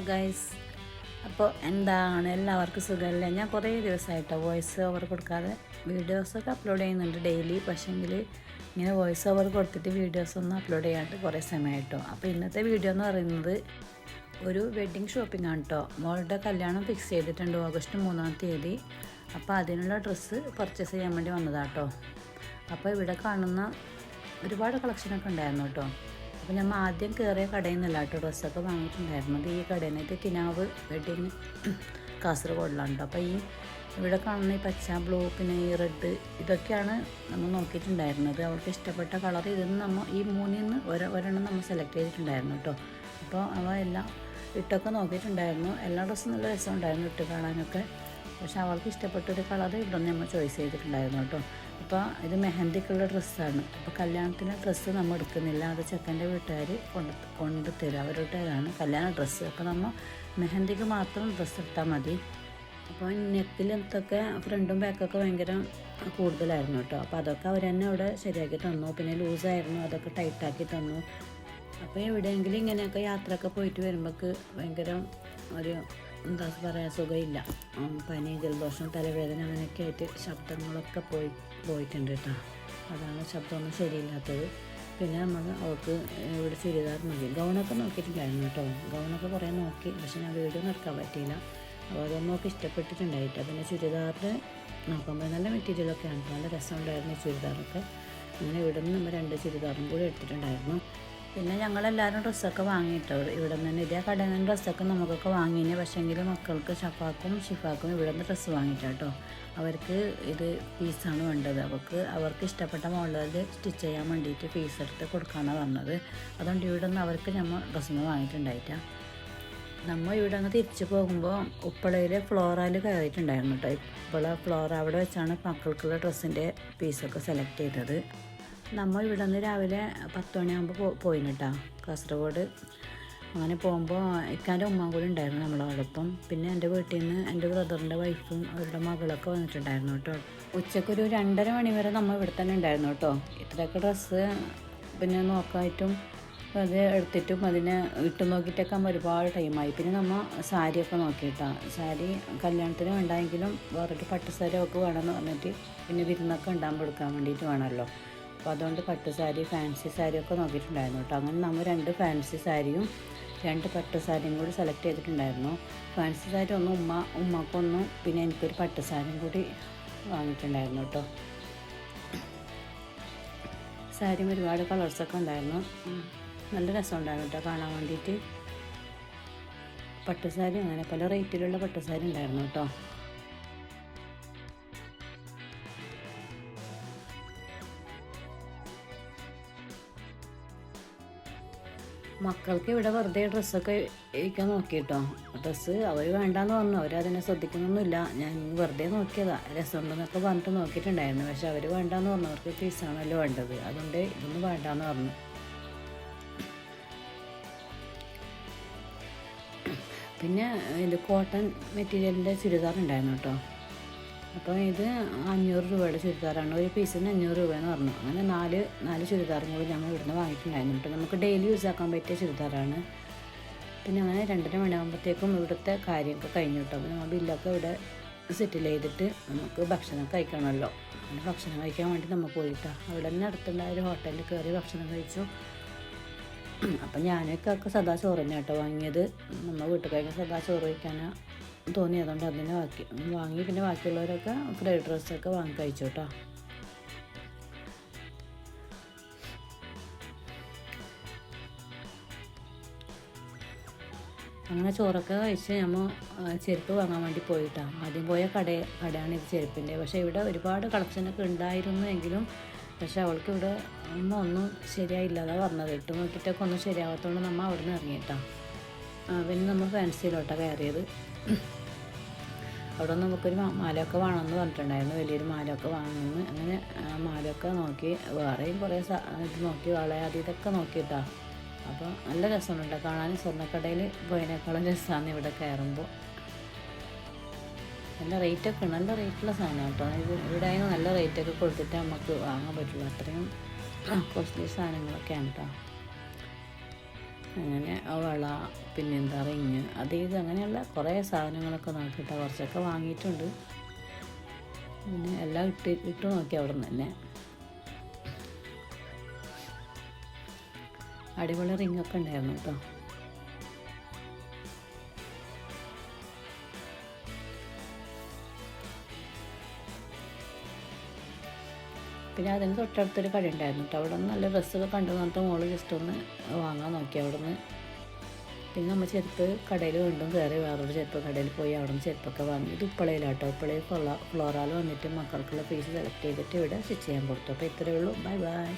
Guys. അപ്പോൾ എന്താണ് എല്ലാവർക്കും സുഖമല്ലേ? ഞാൻ കുറേ ദിവസമായിട്ടോ വോയിസ് ഓവർ കൊടുക്കാതെ വീഡിയോസൊക്കെ അപ്ലോഡ് ചെയ്യുന്നുണ്ട് ഡെയിലി. പക്ഷേങ്കിൽ ഇങ്ങനെ വോയിസ് ഓവർ കൊടുത്തിട്ട് വീഡിയോസൊന്നും അപ്ലോഡ് ചെയ്യാണ്ട് കുറേ സമയമായിട്ടോ. അപ്പോൾ ഇന്നത്തെ വീഡിയോ എന്ന് പറയുന്നത് ഒരു വെഡ്ഡിങ് ഷോപ്പിംഗ് ആണ് കേട്ടോ. മോളുടെ കല്യാണം ഫിക്സ് ചെയ്തിട്ടുണ്ട് ഓഗസ്റ്റ് 3-ാം തീയതി. അപ്പോൾ അതിനുള്ള ഡ്രസ്സ് പർച്ചേസ് ചെയ്യാൻ വേണ്ടി വന്നതാട്ടോ. അപ്പോൾ ഇവിടെ കാണുന്ന ഒരുപാട് കളക്ഷനൊക്കെ ഉണ്ടായിരുന്നു കേട്ടോ. അപ്പോൾ നമ്മൾ ആദ്യം കയറിയ കടയിൽ നിന്നല്ല കേട്ടോ ഡ്രസ്സൊക്കെ വാങ്ങിയിട്ടുണ്ടായിരുന്നത്. ഈ കടയിൽ നിന്ന് കിനാവ് വെഡ്ഡിങ് കാസർഗോഡിലാണ് കേട്ടോ. അപ്പോൾ ഈ ഇവിടെ കാണുന്ന ഈ പച്ച, ബ്ലൂ, പിന്നെ ഈ റെഡ്, ഇതൊക്കെയാണ് നമ്മൾ നോക്കിയിട്ടുണ്ടായിരുന്നത്. അവൾക്ക് ഇഷ്ടപ്പെട്ട കളർ ഇതിന്ന് നമ്മൾ ഈ മൂന്നിൽ നിന്ന് ഒരെണ്ണം നമ്മൾ സെലക്ട് ചെയ്തിട്ടുണ്ടായിരുന്നു കേട്ടോ. അപ്പോൾ അവ എല്ലാം ഇട്ടൊക്കെ നോക്കിയിട്ടുണ്ടായിരുന്നു. എല്ലാ ഡ്രസ്സും നല്ല രസമുണ്ടായിരുന്നു ഇട്ട് കാണാനൊക്കെ. പക്ഷെ അവൾക്ക് ഇഷ്ടപ്പെട്ടൊരു കളർ ഇവിടെ നിന്ന് നമ്മൾ ചോയ്സ് ചെയ്തിട്ടുണ്ടായിരുന്നു കേട്ടോ. അപ്പോൾ ഇത് മെഹന്തിക്കുള്ള ഡ്രസ്സാണ്. അപ്പോൾ കല്യാണത്തിന് ഡ്രസ്സ് നമ്മൾ എടുക്കുന്നില്ല, അത് ചെക്കൻ്റെ വീട്ടുകാർ കൊണ്ടുതരും. അവരുടേതാണ് കല്യാണ ഡ്രസ്സ്. അപ്പോൾ നമ്മൾ മെഹന്തിക്ക് മാത്രം ഡ്രസ്സ് എടുത്താൽ മതി. അപ്പോൾ നെക്കിലത്തൊക്കെ ഫ്രണ്ടും ബാക്കൊക്കെ ഭയങ്കര കൂടുതലായിരുന്നു കേട്ടോ. അപ്പോൾ അതൊക്കെ അവർ തന്നെ അവിടെ ശരിയാക്കി തന്നു. പിന്നെ ലൂസായിരുന്നു, അതൊക്കെ ടൈറ്റാക്കി തന്നു. അപ്പോൾ എവിടെയെങ്കിലും ഇങ്ങനെയൊക്കെ യാത്രയൊക്കെ പോയിട്ട് വരുമ്പോൾക്ക് ഭയങ്കര ഒരു എന്താ പറയുക, സുഖമില്ല. പനി, ജലദോഷം, തലവേദന അങ്ങനെയൊക്കെ ആയിട്ട് ശബ്ദങ്ങളൊക്കെ പോയിട്ടുണ്ട് കേട്ടോ. അതാണ് ശബ്ദമൊന്നും ശരിയില്ലാത്തത്. പിന്നെ അവൾക്ക് ഇവിടെ ചുരിദാർ മതി. ഗൗണൊക്കെ നോക്കിയിട്ടുണ്ടായിരുന്നു കേട്ടോ. ഗൗണൊക്കെ കുറേ നോക്കി, പക്ഷെ ഞാൻ വീഡിയോ എടുക്കാൻ പറ്റിയില്ല. അപ്പോൾ അതൊന്നും ഒക്കെ ഇഷ്ടപ്പെട്ടിട്ടുണ്ടായിട്ട്. പിന്നെ ചുരിദാറിൽ നോക്കുമ്പോൾ നല്ല മെറ്റീരിയലൊക്കെയാണ്, നല്ല രസമുണ്ടായിരുന്നു ഈ ചുരിദാറൊക്കെ. അങ്ങനെ ഇവിടെ നിന്ന് നമ്മൾ 2 ചുരിദാറും കൂടി എടുത്തിട്ടുണ്ടായിരുന്നു. പിന്നെ ഞങ്ങളെല്ലാവരും ഡ്രസ്സൊക്കെ വാങ്ങിയിട്ടോ. ഇവിടെ നിന്ന് ഇതേ കടയിൽ നിന്ന് ഡ്രസ്സൊക്കെ നമുക്കൊക്കെ വാങ്ങിയിന്. പക്ഷേങ്കിൽ മക്കൾക്ക് ഷഫാക്കും ഷിഫാക്കും ഇവിടെ നിന്ന് ഡ്രസ്സ് വാങ്ങിയിട്ടോ. അവർക്ക് ഇത് പീസാണ് വേണ്ടത്. അവർക്ക് ഇഷ്ടപ്പെട്ട മോഡലിൽ സ്റ്റിച്ച് ചെയ്യാൻ വേണ്ടിയിട്ട് പീസ് എടുത്ത് കൊടുക്കാനാണ് പറഞ്ഞത്. അതുകൊണ്ട് ഇവിടെ നിന്ന് അവർക്ക് നമ്മൾ ഡ്രസ്സൊന്ന് വാങ്ങിയിട്ടുണ്ടായിട്ടാണ്. നമ്മൾ ഇവിടെ നിന്ന് തിരിച്ചു പോകുമ്പോൾ ഉപ്പളയിൽ ഫ്ലോറയിൽ കയറിയിട്ടുണ്ടായിരുന്നു കേട്ടോ. ഇപ്പോൾ ഫ്ലോറ അവിടെ വെച്ചാണ് മക്കൾക്കുള്ള ഡ്രസ്സിൻ്റെ പീസൊക്കെ സെലക്ട് ചെയ്തത്. നമ്മൾ ഇവിടെ നിന്ന് രാവിലെ 10 മണിയാകുമ്പോൾ പോയിന് കേട്ടോ കാസർഗോഡ്. അങ്ങനെ പോകുമ്പോൾ ഇക്കാൻ്റെ ഉമ്മ കൂടി ഉണ്ടായിരുന്നു നമ്മളോടൊപ്പം. പിന്നെ എൻ്റെ വീട്ടിൽ നിന്ന് എൻ്റെ ബ്രദറിൻ്റെ വൈഫും അവരുടെ മകളൊക്കെ വന്നിട്ടുണ്ടായിരുന്നു കേട്ടോ. ഉച്ചക്കൊരു 2:30 മണി വരെ നമ്മൾ ഇവിടെ തന്നെ ഉണ്ടായിരുന്നു കേട്ടോ. ഇത്രയൊക്കെ ഡ്രസ്സ് പിന്നെ നോക്കായിട്ടും അത് എടുത്തിട്ടും അതിനെ ഇട്ട് നോക്കിയിട്ടൊക്കെ ഒരുപാട് ടൈമായി. പിന്നെ നമ്മൾ സാരിയൊക്കെ നോക്കിയിട്ടാ. സാരി കല്യാണത്തിന് വേണ്ടെങ്കിലും വേറൊരു പട്ട് സാരി ഒക്കെ വേണമെന്ന് പറഞ്ഞിട്ട് പിന്നെ വിരുന്നൊക്കെ ഉണ്ടാകുമ്പോൾ എടുക്കാൻ വേണ്ടിയിട്ട് വേണമല്ലോ. അപ്പോൾ അതുകൊണ്ട് പട്ട് സാരി, ഫാൻസി സാരിയൊക്കെ നോക്കിയിട്ടുണ്ടായിരുന്നു കേട്ടോ. അങ്ങനെ നമ്മൾ 2 ഫാൻസി സാരിയും 2 പട്ട് സാരിയും കൂടി സെലക്ട് ചെയ്തിട്ടുണ്ടായിരുന്നു. ഫാൻസി സാരി ഉമ്മക്കൊന്നും പിന്നെ എനിക്കൊരു പട്ട് സാരിയും കൂടി വാങ്ങിയിട്ടുണ്ടായിരുന്നു കേട്ടോ. സാരിയും ഒരുപാട് കളേഴ്സൊക്കെ ഉണ്ടായിരുന്നു. നല്ല രസമുണ്ടായിരുന്നു കേട്ടോ കാണാൻ വേണ്ടിയിട്ട്. പട്ടുസാരി അങ്ങനെ പല റേറ്റിലുള്ള പട്ടുസാരി ഉണ്ടായിരുന്നു കേട്ടോ. മക്കൾക്ക് ഇവിടെ വെറുതെ ഡ്രസ്സൊക്കെ ഇരിക്കാൻ നോക്കിയിട്ടോ. ഡ്രസ്സ് അവർ വേണ്ടാന്ന് പറഞ്ഞു. അവരതിനെ ശ്രദ്ധിക്കുന്നൊന്നുമില്ല. ഞാൻ വെറുതെ നോക്കിയതാണ്, രസമുണ്ടെന്നൊക്കെ പറഞ്ഞിട്ട് നോക്കിയിട്ടുണ്ടായിരുന്നു. പക്ഷെ അവർ വേണ്ടാന്ന് പറഞ്ഞു. അവർക്ക് പീസാണല്ലോ വേണ്ടത്, അതുകൊണ്ട് ഇതൊന്നും വേണ്ടാന്ന് പറഞ്ഞു. പിന്നെ ഇത് കോട്ടൺ മെറ്റീരിയലിൻ്റെ ചുരിദാർ ഉണ്ടായിരുന്നു കേട്ടോ. അപ്പോൾ ഇത് 500 രൂപയുടെ ചുരിദാറാണ്. ഒരു പീസിന് 500 രൂപയെന്ന് പറഞ്ഞു. അങ്ങനെ 4 ചുരിദാറും കൂടി നമ്മൾ ഇവിടുന്ന് വാങ്ങിയിട്ടുണ്ടായിരുന്നു കേട്ടോ. നമുക്ക് ഡെയിലി യൂസ് ആക്കാൻ പറ്റിയ ചുരിദാറാണ്. പിന്നെ അങ്ങനെ 2:30 മണിയാകുമ്പോഴത്തേക്കും ഇവിടുത്തെ കാര്യമൊക്കെ കഴിഞ്ഞു കേട്ടോ. അപ്പോൾ നമ്മൾ ബില്ലൊക്കെ ഇവിടെ സെറ്റിൽ ചെയ്തിട്ട് നമുക്ക് ഭക്ഷണം കഴിക്കണമല്ലോ. അങ്ങനെ ഭക്ഷണം കഴിക്കാൻ വേണ്ടി നമ്മൾ പോയിട്ടാണ്. അവിടെ തന്നെ അടുത്തുള്ള ഒരു ഹോട്ടലിൽ കയറി ഭക്ഷണം കഴിച്ചു. അപ്പം ഞാനൊക്കെ സദാ ചോറ് തന്നെ കേട്ടോ വാങ്ങിയത്. നമ്മൾ വീട്ടിൽ കഴിഞ്ഞാൽ സദാ ചോറ് കഴിക്കാനാണ് തോന്നിയതുകൊണ്ട് അതിനെ വാങ്ങി. പിന്നെ ബാക്കിയുള്ളവരൊക്കെ ഫ്രൈഡ് റൈസൊക്കെ വാങ്ങി കഴിച്ചു കേട്ടോ. അങ്ങനെ ചോറൊക്കെ കഴിച്ച് നമ്മൾ ചെരുപ്പ് വാങ്ങാൻ വേണ്ടി പോയിട്ടാണ്. ആദ്യം പോയ കടയാണ് ഇത് ചെരുപ്പിൻ്റെ. പക്ഷേ ഇവിടെ ഒരുപാട് കളക്ഷനൊക്കെ ഉണ്ടായിരുന്നു എങ്കിലും പക്ഷെ അവൾക്ക് ഇവിടെ ഒന്നും ശരിയായില്ലാതെ പറഞ്ഞത്. ഇട്ട് നോക്കിയിട്ടൊക്കെ ഒന്നും ശരിയാവാത്തതുകൊണ്ട് നമ്മൾ അവിടെ നിന്ന് ഇറങ്ങിയിട്ടാണ്. പിന്നെ നമ്മൾ ഫാൻസിയിലോട്ടാണ് കയറിയത്. അവിടെ നമുക്കൊരു മാലയൊക്കെ വേണമെന്ന് പറഞ്ഞിട്ടുണ്ടായിരുന്നു. വലിയൊരു മാലയൊക്കെ വാങ്ങുന്നു. അങ്ങനെ മാലയൊക്കെ നോക്കി, വേറെയും കുറേ ഇത് നോക്കി, വളയാതി ഇതൊക്കെ നോക്കിയിട്ടാണ്. അപ്പോൾ നല്ല രസമുണ്ട് കാണാൻ. സ്വർണ്ണക്കടയിൽ പോയതിനേക്കാളും രസമാണ് ഇവിടെ കയറുമ്പോൾ. നല്ല റേറ്റൊക്കെ ഉണ്ട്, നല്ല റേറ്റുള്ള സാധനമാണ് കേട്ടോ. ഇത് ഇവിടെ നല്ല റേറ്റൊക്കെ കൊടുത്തിട്ട് നമുക്ക് വാങ്ങാൻ പറ്റുള്ളൂ. അത്രയും കോസ്റ്റ്ലി സാധനങ്ങളൊക്കെയാണ് കേട്ടോ. അങ്ങനെ ആ വള പിന്നെന്താ റിങ് അത് ഇത് അങ്ങനെയുള്ള കുറേ സാധനങ്ങളൊക്കെ നോക്കിയിട്ട് കുറച്ചൊക്കെ വാങ്ങിയിട്ടുണ്ട്. പിന്നെ എല്ലാം ഇട്ട് നോക്കി അവിടെ നിന്ന് തന്നെ. അടിപൊളി റിങ്ങൊക്കെ ഉണ്ടായിരുന്നു കേട്ടോ. പിന്നെ അതിന് തൊട്ടടുത്തൊരു കട ഉണ്ടായിരുന്നു കേട്ടോ. അവിടെ നിന്ന് നല്ല ഡ്രസ്സൊക്കെ കണ്ടു പറഞ്ഞിട്ട് മോള് ജസ്റ്റ് ഒന്ന് വാങ്ങാൻ നോക്കി അവിടെ നിന്ന്. പിന്നെ നമ്മൾ ചെരുപ്പ് കടയിൽ വീണ്ടും കയറി വേറൊരു ചെരുപ്പ് കടയിൽ പോയി അവിടെ നിന്ന് ചെരുപ്പൊക്കെ വാങ്ങി. ഇത് ഉപ്പളയിലാട്ടോ. ഉപ്പളയിൽ ഫ്ലോറാൽ വന്നിട്ട് മക്കൾക്കുള്ള പീസ് സെലക്ട് ചെയ്തിട്ട് ഇവിടെ സ്റ്റിച്ച് ചെയ്യാൻ കൊടുത്തു. അപ്പോൾ ഇത്രയേ ഉള്ളൂ. Bye bye.